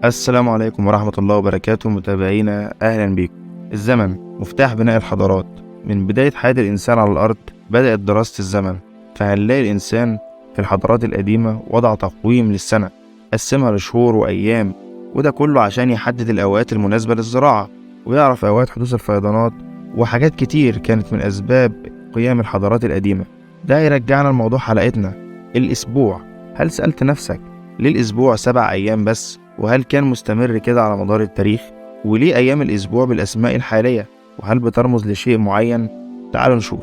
السلام عليكم ورحمة الله وبركاته متابعينا، أهلا بيكم. الزمن مفتاح بناء الحضارات. من بداية حياة الإنسان على الأرض بدأت دراسة الزمن، فهنلاقي الإنسان في الحضارات القديمة وضع تقويم للسنة، قسمها لشهور وأيام، وده كله عشان يحدد الأوقات المناسبة للزراعة ويعرف أوقات حدوث الفيضانات وحاجات كتير كانت من أسباب قيام الحضارات القديمة. ده يرجعنا لموضوع حلقتنا، الأسبوع. هل سألت نفسك ليه الأسبوع 7 أيام بس؟ وهل كان مستمر كده على مدار التاريخ؟ وليه أيام الأسبوع بالأسماء الحالية؟ وهل بترمز لشيء معين؟ تعالوا نشوف.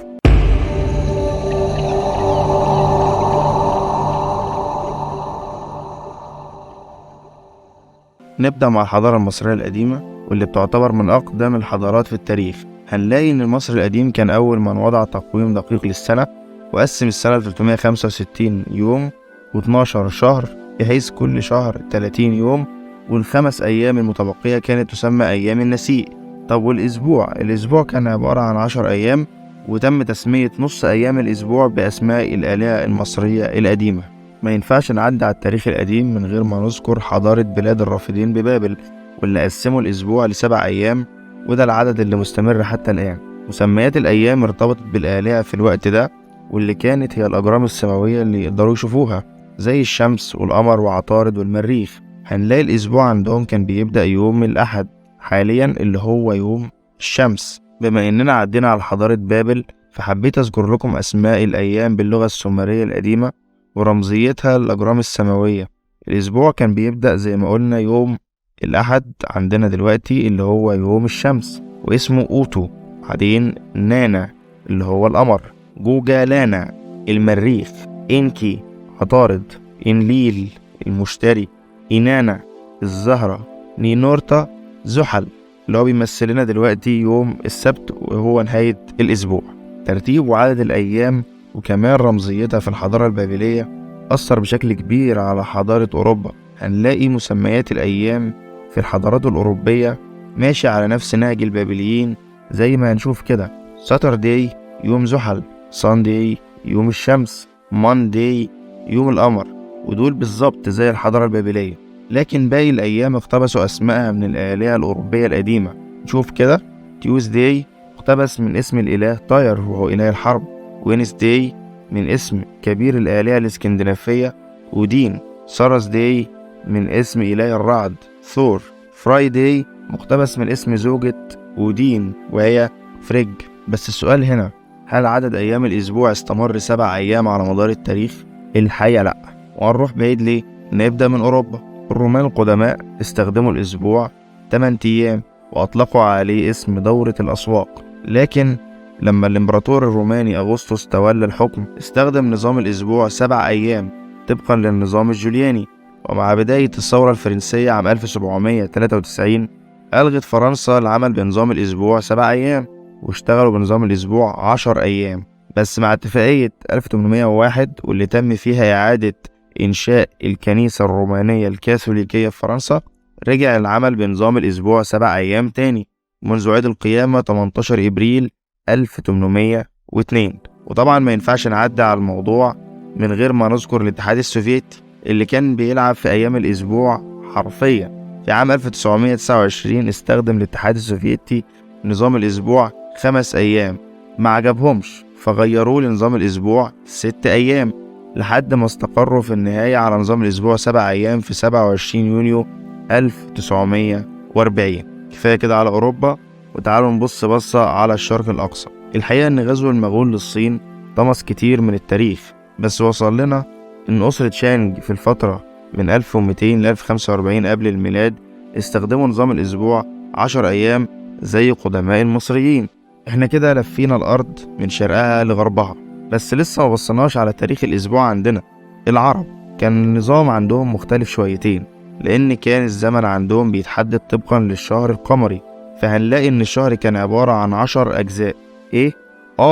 نبدأ مع الحضارة المصرية القديمة واللي بتعتبر من أقدم الحضارات في التاريخ. هنلاقي إن المصري القديم كان أول من وضع تقويم دقيق للسنة، وقسم السنة ل 365 يوم و12 شهر، بحيث كل شهر 30 يوم، والخمس أيام المتبقية كانت تسمى أيام النسيء. طب والأسبوع؟ الأسبوع كان عبارة عن 10 أيام، وتم تسمية نص أيام الأسبوع بأسماء الآلهة المصرية القديمة. ما ينفعش نعدي على التاريخ القديم من غير ما نذكر حضارة بلاد الرافدين ببابل، واللي قسموا الأسبوع ل7 أيام، وده العدد اللي مستمر حتى الآن. مسميات الأيام ارتبطت بالآلهة في الوقت ده، واللي كانت هي الأجرام السماوية اللي يقدروا يشوفوها زي الشمس والقمر وعطارد والمريخ. هنلاقي الأسبوع عندهم كان بيبدأ يوم الأحد حاليا اللي هو يوم الشمس. بما إننا عدينا على حضارة بابل، فحبيت أذكر لكم أسماء الأيام باللغة السومرية القديمة ورمزيتها الأجرام السماوية. الأسبوع كان بيبدأ زي ما قلنا يوم الأحد عندنا دلوقتي اللي هو يوم الشمس، واسمه أوتو. بعدين نانا اللي هو القمر، جوجا لانا المريخ، إنكي عطارد، إنليل المشتري، إنانا الزهرة، نينورتا زحل اللي هو بيمثل لنا دلوقتي يوم السبت وهو نهاية الأسبوع. ترتيب وعدد الأيام وكمان رمزيتها في الحضارة البابلية أثر بشكل كبير على حضارة أوروبا. هنلاقي مسميات الأيام في الحضارات الأوروبية ماشي على نفس نهج البابليين، زي ما هنشوف كده: ساترداي يوم زحل، سانداي يوم الشمس، مانداي يوم القمر، ودول بالظبط زي الحضارة البابلية. لكن باقي الأيام اقتبسوا أسمائها من الآلهة الأوروبية القديمة. نشوف كده: تيوزداي اقتبس من اسم الإله تاير وهو إله الحرب، وينسداي من اسم كبير الآلهة الإسكندنافية أودين، سارسداي من اسم إله الرعد ثور، فرايداي مقتبس من اسم زوجة أودين وهي فريج. بس السؤال هنا، هل عدد أيام الأسبوع استمر 7 أيام على مدار التاريخ؟ الحقيقة لأ. وهنروح بعيد ليه؟ نبدأ من أوروبا. الرومان القدماء استخدموا الأسبوع 8 أيام وأطلقوا عليه اسم دورة الأسواق، لكن لما الإمبراطور الروماني أغسطس تولى الحكم استخدم نظام الأسبوع 7 أيام طبقا للنظام الجولياني. ومع بداية الثورة الفرنسية عام 1793 ألغت فرنسا العمل بنظام الأسبوع 7 أيام واشتغلوا بنظام الأسبوع 10 أيام. بس مع اتفاقية 1801 واللي تم فيها إعادة إنشاء الكنيسة الرومانية الكاثوليكية في فرنسا، رجع العمل بنظام الأسبوع 7 أيام تاني منذ عيد القيامة 18 إبريل 1802. وطبعا ما ينفعش نعدي على الموضوع من غير ما نذكر الاتحاد السوفيتي اللي كان بيلعب في أيام الأسبوع حرفيا. في عام 1929 استخدم الاتحاد السوفيتي نظام الأسبوع 5 أيام، ما عجبهمش فغيروه لنظام الأسبوع 6 أيام، لحد ما استقروا في النهاية على نظام الأسبوع 7 أيام في 27 يونيو 1940. كفاية كده على أوروبا، وتعالوا نبص بصة على الشرق الأقصى. الحقيقة إن غزو المغول للصين طمس كتير من التاريخ، بس وصل لنا إن أسرة شانج في الفترة من 1200 ل 1045 قبل الميلاد استخدموا نظام الأسبوع 10 أيام زي قدماء المصريين. إحنا كده لفينا الأرض من شرقها لغربها، بس لسه ما بصناش على تاريخ الأسبوع عندنا. العرب كان النظام عندهم مختلف شويتين، لأن كان الزمن عندهم بيتحدد طبقا للشهر القمري. فهنلاقي إن الشهر كان عبارة عن 10 أجزاء. إيه؟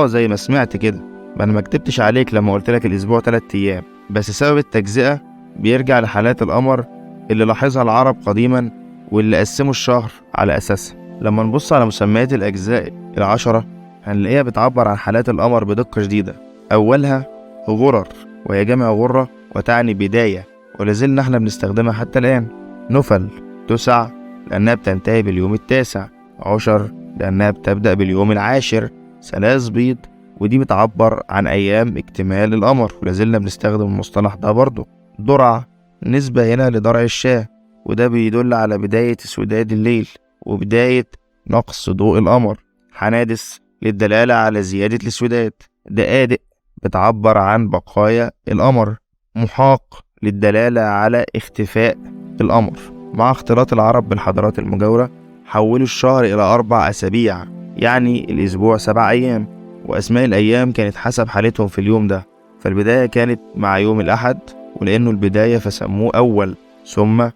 زي ما سمعت كده. ما أنا مكتبتش عليك لما قلتلك الأسبوع 3 أيام، بس سبب التجزئة بيرجع لحالات القمر اللي لاحظها العرب قديما واللي قسموا الشهر على أساسها. لما نبص على مسميات الأجزاء 10 هنلاقيها بتعبر عن حالات القمر بدقة شديدة. أولها غرر، وهي جمع غرة وتعني بداية، ولازلنا احنا بنستخدمها حتى الآن. نفل تسع لأنها بتنتهي باليوم التاسع، عشر لأنها بتبدأ باليوم العاشر، ثلاث بيض ودي بتعبر عن أيام اكتمال القمر ولازلنا بنستخدم المصطلح ده برضو. درع نسبة هنا لدرع الشاه وده بيدل على بداية اسوداد الليل وبداية نقص ضوء القمر. حنادس للدلالة على زيادة الاسوداد. دقادق بتعبر عن بقايا القمر. محاق للدلالة على اختفاء القمر. مع اختلاط العرب بالحضارات المجاورة حولوا الشهر إلى 4 أسابيع، يعني الأسبوع 7 أيام، وأسماء الأيام كانت حسب حالتهم في اليوم ده. فالبداية كانت مع يوم الأحد ولأنه البداية فسموه أول، ثم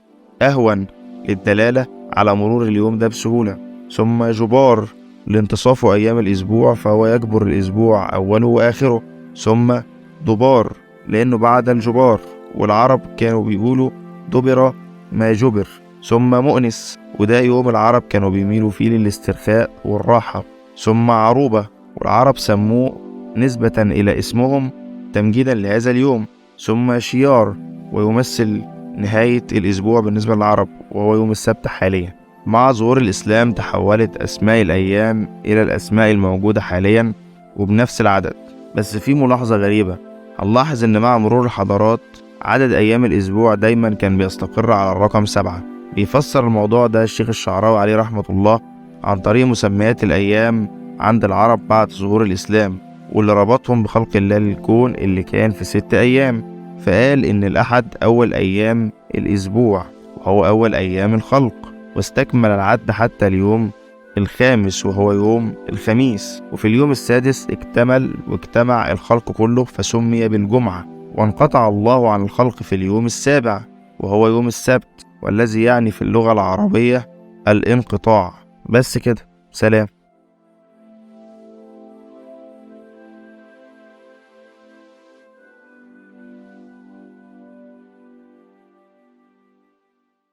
أهون للدلالة على مرور اليوم ده بسهولة، ثم جبار لانتصاف أيام الأسبوع فهو يجبر الأسبوع أوله وآخره، ثم دبار لأنه بعد الجبار والعرب كانوا بيقولوا دبر ما جبر، ثم مؤنس وده يوم العرب كانوا بيميلوا فيه للاسترخاء والراحة، ثم عروبة والعرب سموه نسبة إلى اسمهم تمجيدا لهذا اليوم، ثم شيار ويمثل نهاية الأسبوع بالنسبة للعرب وهو يوم السبت حاليا. مع ظهور الإسلام تحولت أسماء الأيام إلى الأسماء الموجودة حاليا وبنفس العدد. بس في ملاحظة غريبة، هنلاحظ إن مع مرور الحضارات عدد أيام الأسبوع دايما كان بيستقر على الرقم 7. بيفسر الموضوع ده الشيخ الشعراوي عليه رحمة الله عن طريق مسميات الأيام عند العرب بعد ظهور الإسلام واللي ربطهم بخلق الله للكون اللي كان في 6 أيام. فقال إن الأحد أول أيام الأسبوع وهو أول أيام الخلق، واستكمل العد حتى اليوم الخامس وهو يوم الخميس، وفي اليوم السادس اكتمل واجتمع الخلق كله فسمي بالجمعة، وانقطع الله عن الخلق في اليوم السابع وهو يوم السبت، والذي يعني في اللغة العربية الانقطاع. بس كده، سلام.